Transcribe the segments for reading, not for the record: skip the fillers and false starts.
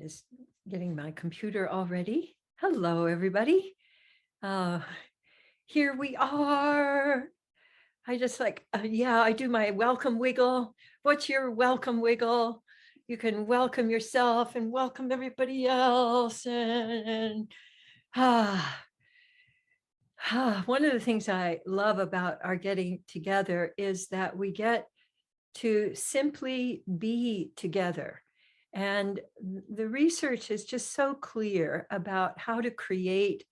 Just getting my computer all ready. Hello, everybody. Uh, Here we are. I just yeah, I do my welcome wiggle. What's your welcome wiggle? You can welcome yourself and welcome everybody else. And ah, one of the things I love about our getting together is that we get to simply be together. And the research is just so clear about how to create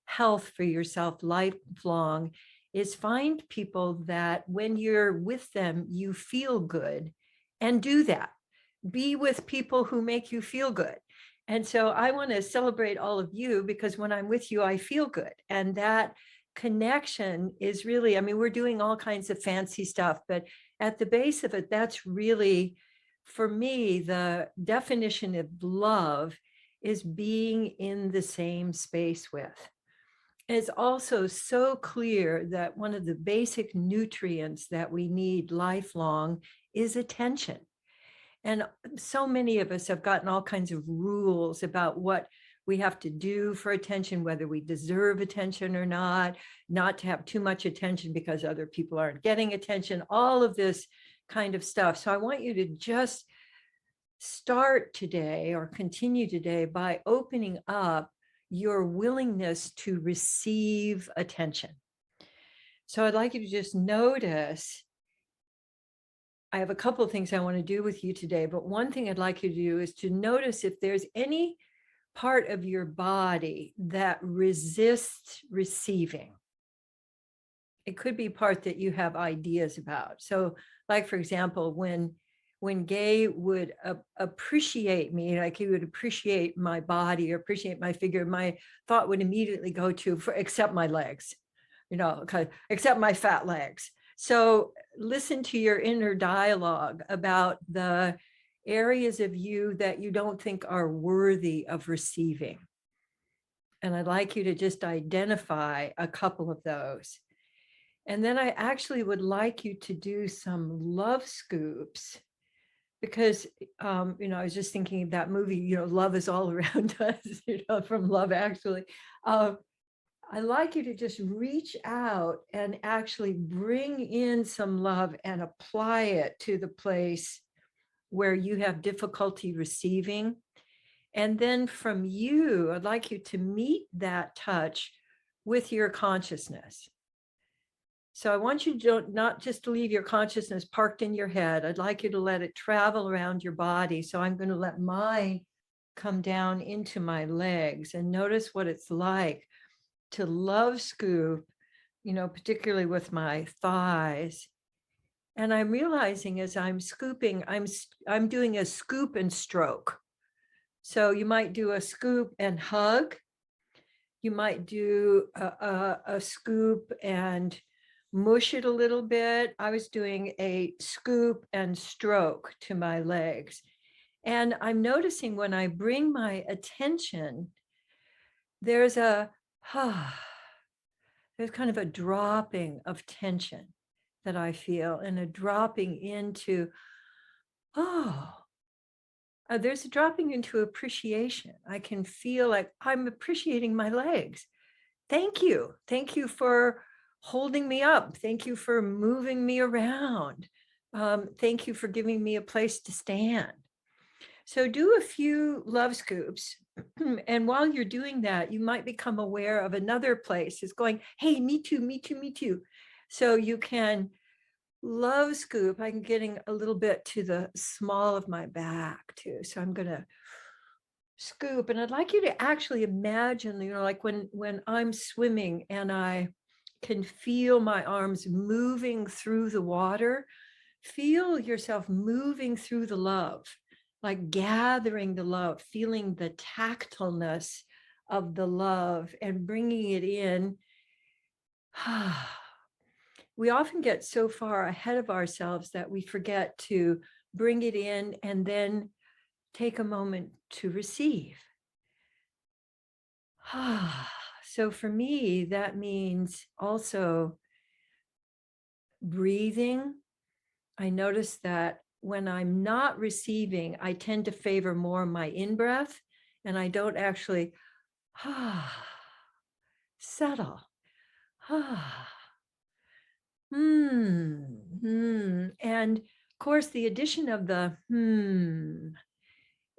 health for yourself lifelong is find people that when you're with them, you feel good and do that. Be with people who make you feel good. And so I want to celebrate all of you because when I'm with you, I feel good. And that connection is really, I mean, we're doing all kinds of fancy stuff, but at the base of it, that's really, for me, the definition of love is being in the same space with. It's also so clear that one of the basic nutrients that we need lifelong is attention. And so many of us have gotten all kinds of rules about what we have to do for attention, whether we deserve attention or not to have too much attention because other people aren't getting attention, all of this kind of stuff. So I want you to just start today or continue today by opening up your willingness to receive attention. So I'd like you to just notice. I have a couple of things I want to do with you today, but one thing I'd like you to do is to notice if there's any part of your body that resists receiving. It could be part that you have ideas about. So, like, for example, when Gay would appreciate me, like he would appreciate my body or appreciate my figure, my thought would immediately go to except my legs, except my fat legs. So listen to your inner dialogue about the areas of you that you don't think are worthy of receiving. And I'd like you to just identify a couple of those. And then I actually would like you to do some love scoops because, I was just thinking of that movie, Love is All Around Us, from Love Actually. I like you to just reach out and actually bring in some love and apply it to the place where you have difficulty receiving. And then from you, I'd like you to meet that touch with your consciousness. So I want you to not just to leave your consciousness parked in your head. I'd like you to let it travel around your body. So I'm going to let mine come down into my legs and notice what it's like to love scoop, particularly with my thighs. And I'm realizing as I'm scooping, I'm doing a scoop and stroke. So you might do a scoop and hug. You might do a scoop and mush it a little bit. I was doing a scoop and stroke to my legs. And I'm noticing when I bring my attention, there's there's kind of a dropping of tension that I feel and a dropping into, there's a dropping into appreciation. I can feel like I'm appreciating my legs. Thank you. Thank you for holding me up. Thank you for moving me around. Thank you for giving me a place to stand. So do a few love scoops. And while you're doing that, you might become aware of another place. It's going, hey, me too, me too, me too. So you can love scoop. I'm getting a little bit to the small of my back too. So I'm going to scoop. And I'd like you to actually imagine, like when I'm swimming and I can feel my arms moving through the water, feel yourself moving through the love, like gathering the love, feeling the tactileness of the love and bringing it in. We often get so far ahead of ourselves that we forget to bring it in and then take a moment to receive. So for me, that means also breathing. I notice that when I'm not receiving, I tend to favor more my in-breath. and I don't actually settle. And of course, the addition of the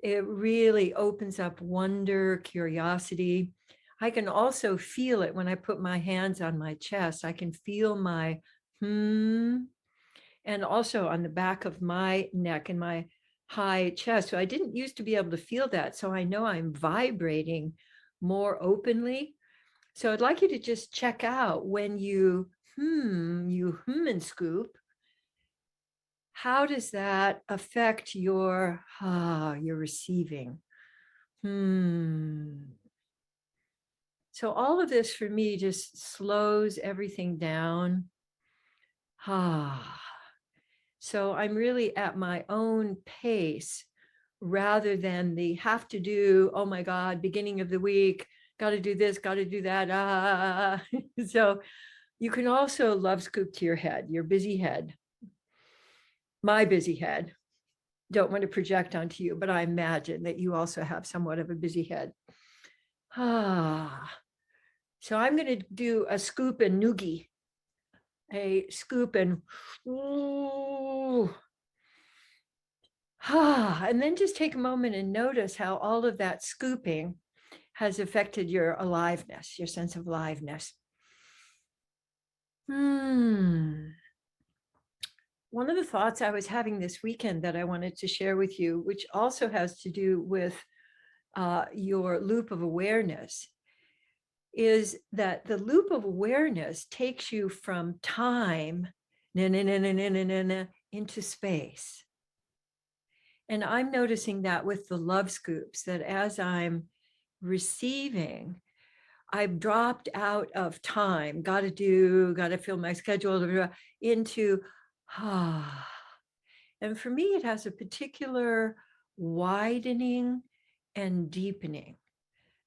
it really opens up wonder, curiosity. I can also feel it when I put my hands on my chest. I can feel my and also on the back of my neck and my high chest. So I didn't used to be able to feel that. So I know I'm vibrating more openly. So I'd like you to just check out when you and scoop. How does that affect your receiving? So all of this for me just slows everything down. So I'm really at my own pace rather than the have to do, oh my God, beginning of the week, got to do this, got to do that. So you can also love scoop to your head, your busy head, my busy head. Don't want to project onto you, but I imagine that you also have somewhat of a busy head. So I'm going to do a scoop and noogie, a scoop and and then just take a moment and notice how all of that scooping has affected your aliveness, your sense of aliveness. One of the thoughts I was having this weekend that I wanted to share with you, which also has to do with your loop of awareness, is that the loop of awareness takes you from time into space. And I'm noticing that with the love scoops, that as I'm receiving, I've dropped out of time, got to fill my schedule, into, and for me, it has a particular widening and deepening.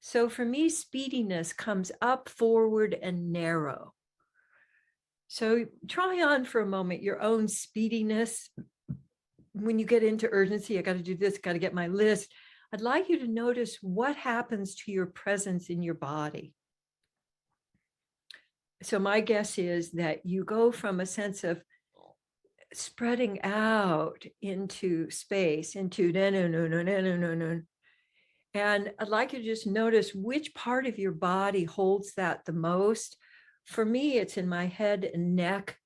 So for me, speediness comes up, forward, and narrow. So try on for a moment your own speediness. When you get into urgency, I got to do this, got to get my list. I'd like you to notice what happens to your presence in your body. So my guess is that you go from a sense of spreading out into space, into no. And I'd like you to just notice which part of your body holds that the most. For me, it's in my head and neck.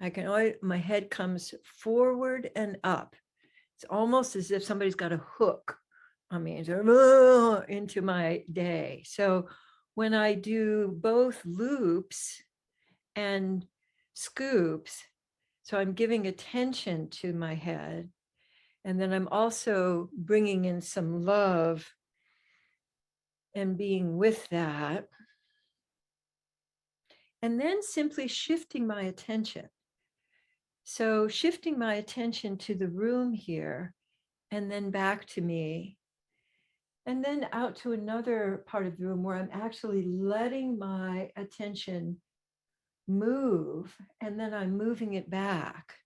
My head comes forward and up. It's almost as if somebody's got a hook on me into my day. So when I do both loops and scoops, so I'm giving attention to my head, and then I'm also bringing in some love and being with that. And then simply shifting my attention. So shifting my attention to the room here, and then back to me, and then out to another part of the room where I'm actually letting my attention move, and then I'm moving it back.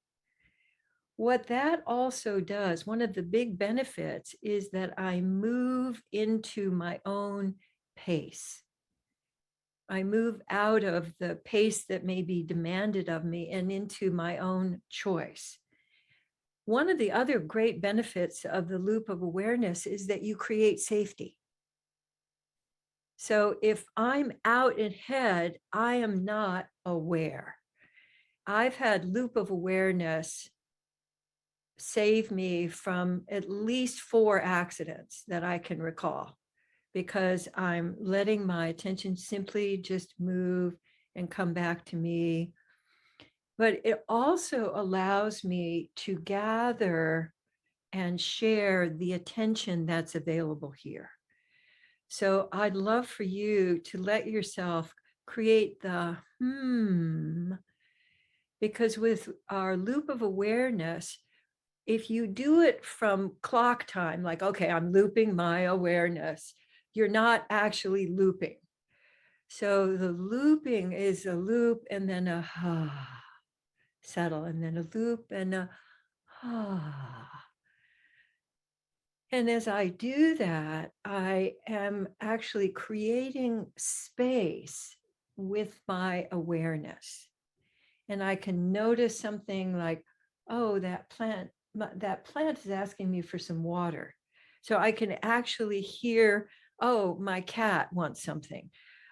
What that also does, one of the big benefits, is that I move into my own pace. I move out of the pace that may be demanded of me and into my own choice. One of the other great benefits of the loop of awareness is that you create safety. So if I'm out ahead, I am not aware. I've had loop of awareness save me from at least 4 accidents that I can recall, because I'm letting my attention simply just move and come back to me. But it also allows me to gather and share the attention that's available here. So I'd love for you to let yourself create the because with our loop of awareness, if you do it from clock time, like, okay, I'm looping my awareness, you're not actually looping. So the looping is a loop and then a settle, and then a loop and a And as I do that, I am actually creating space with my awareness. And I can notice something like, oh, that plant is asking me for some water. So I can actually hear, oh, my cat wants something.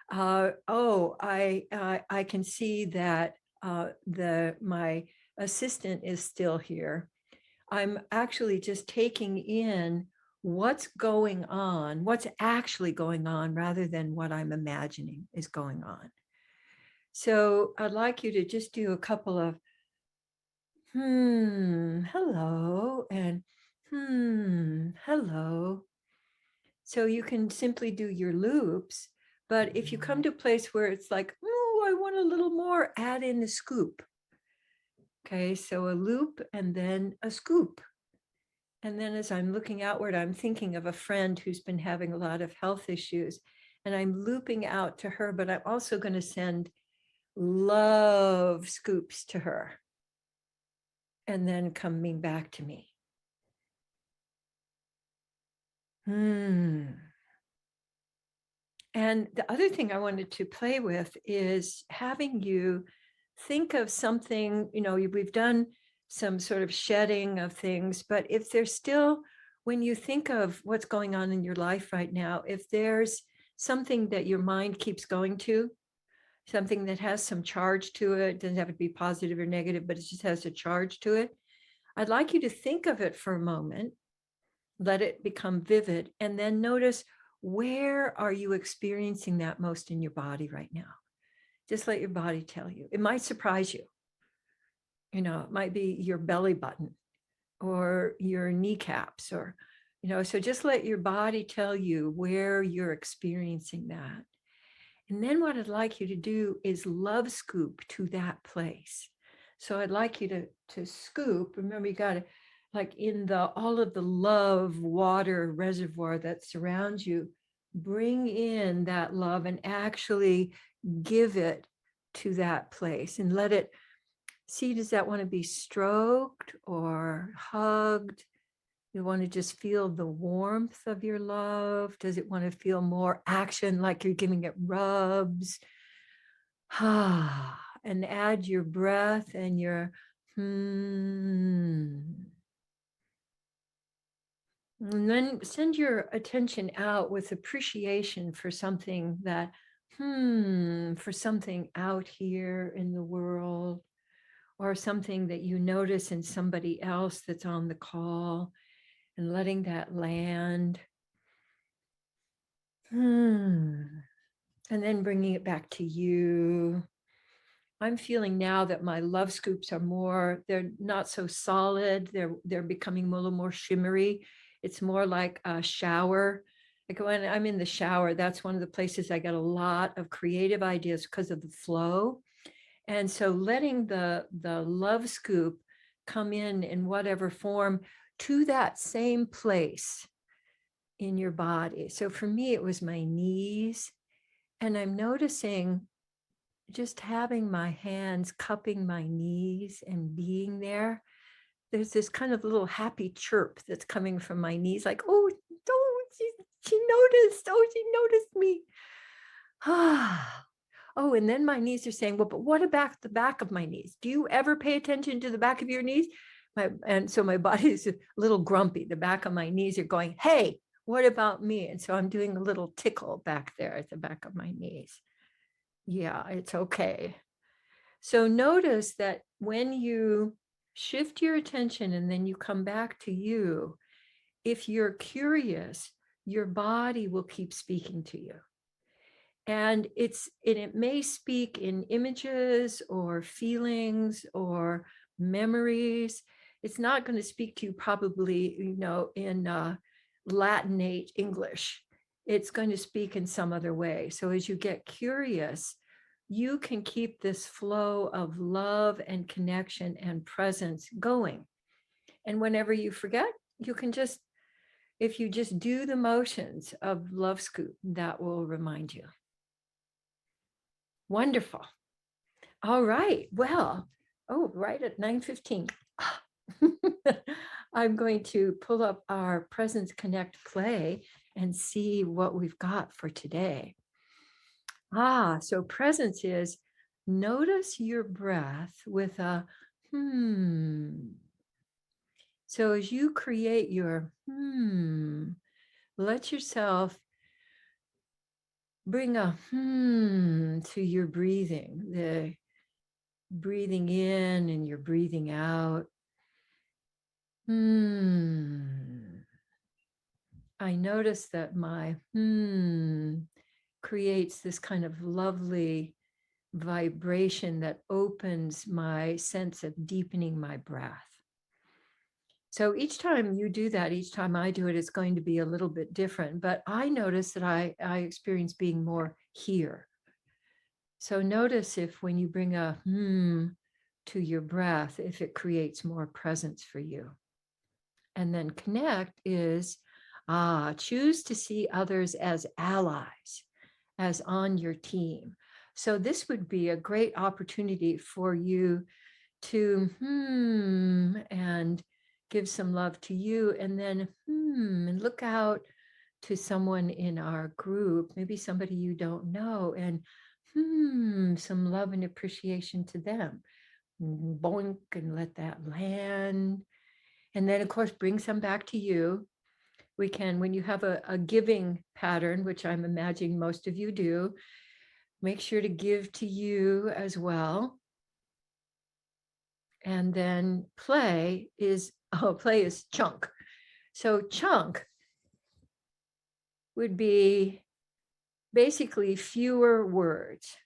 I can see that my assistant is still here. I'm actually just taking in what's going on, what's actually going on, rather than what I'm imagining is going on. So I'd like you to just do a couple of hello, and hello. So you can simply do your loops, but if you come to a place where it's like, oh, I want a little more, add in the scoop. Okay, so a loop and then a scoop. And then as I'm looking outward, I'm thinking of a friend who's been having a lot of health issues, and I'm looping out to her, but I'm also going to send love scoops to her and then coming back to me. And the other thing I wanted to play with is having you think of something, we've done some sort of shedding of things, but if there's still, when you think of what's going on in your life right now, if there's something that your mind keeps going to, something that has some charge to it, doesn't have to be positive or negative, but it just has a charge to it, I'd like you to think of it for a moment, let it become vivid, and then notice, where are you experiencing that most in your body right now? Just let your body tell you. It might surprise you. It might be your belly button or your kneecaps, or, so just let your body tell you where you're experiencing that. And then what I'd like you to do is love scoop to that place. So I'd like you to scoop. Remember, you got to, like, in all of the love water reservoir that surrounds you, bring in that love and actually give it to that place and let it see, does that want to be stroked or hugged? You want to just feel the warmth of your love? Does it want to feel more action, like you're giving it rubs? And add your breath and your And then send your attention out with appreciation for something for something out here in the world, or something that you notice in somebody else that's on the call, and letting that land. And then bringing it back to you. I'm feeling now that my love scoops are they're not so solid. They're becoming a little more shimmery. It's more like a shower. Like when I'm in the shower, that's one of the places I get a lot of creative ideas because of the flow. And so letting the love scoop come in whatever form to that same place in your body. So for me, it was my knees. And I'm noticing just having my hands cupping my knees and being there. There's this kind of little happy chirp that's coming from my knees, like, oh, she noticed. Oh, she noticed me. Oh, and then my knees are saying, well, but what about the back of my knees? Do you ever pay attention to the back of your knees? And so my body is a little grumpy. The back of my knees are going, hey, what about me? And so I'm doing a little tickle back there at the back of my knees. Yeah, it's okay. So notice that when you shift your attention and then you come back to you, if you're curious, your body will keep speaking to you. And it may speak in images or feelings or memories. It's not going to speak to you probably, in Latinate English. It's going to speak in some other way. So as you get curious, you can keep this flow of love and connection and presence going. And whenever you forget, you can just, if you just do the motions of love scoop, that will remind you. Wonderful. All right. Well, right at 9:15. I'm going to pull up our Presence Connect play and see what we've got for today. So presence is notice your breath with a So as you create your let yourself bring a to your breathing, the breathing in and you're breathing out. I notice that my creates this kind of lovely vibration that opens my sense of deepening my breath. So each time you do that, each time I do it, it's going to be a little bit different. But I notice that I experience being more here. So notice if when you bring a to your breath, if it creates more presence for you. And then connect is choose to see others as allies, as on your team. So this would be a great opportunity for you to and give some love to you, and then and look out to someone in our group, maybe somebody you don't know, and some love and appreciation to them. Boink, and let that land. And then, of course, bring some back to you. We can, when you have a giving pattern, which I'm imagining most of you do, make sure to give to you as well. And then play is chunk. So chunk would be basically fewer words.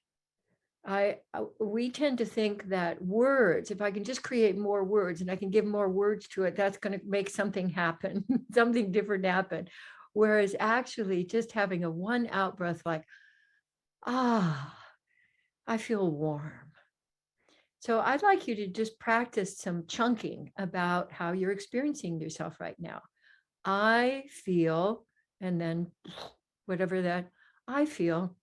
We tend to think that words, if I can just create more words and I can give more words to it, that's going to make something happen, something different happen. Whereas actually just having a one out breath like, I feel warm. So I'd like you to just practice some chunking about how you're experiencing yourself right now. I feel, and then whatever that I feel,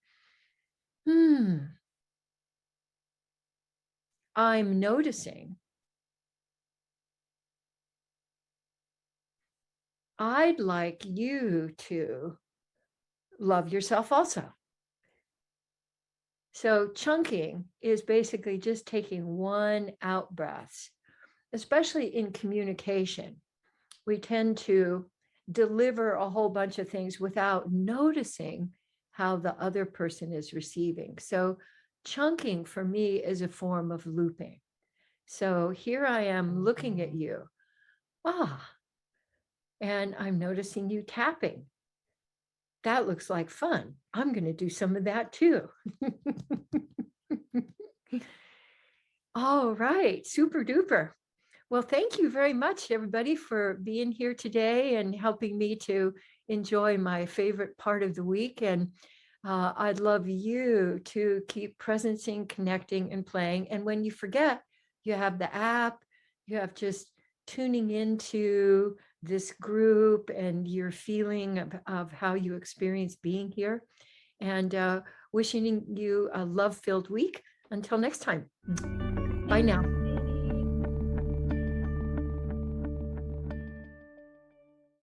I'm noticing. I'd like you to love yourself also. So chunking is basically just taking one out breath, especially in communication. We tend to deliver a whole bunch of things without noticing how the other person is receiving. So chunking for me is a form of looping. So here I am looking at you. And I'm noticing you tapping. That looks like fun. I'm going to do some of that too. All right, super duper. Well, thank you very much, everybody, for being here today and helping me to enjoy my favorite part of the week. And I'd love you to keep presencing, connecting, and playing. And when you forget, you have the app, you have just tuning into this group and your feeling of how you experience being here. And wishing you a love-filled week. Until next time. Bye now.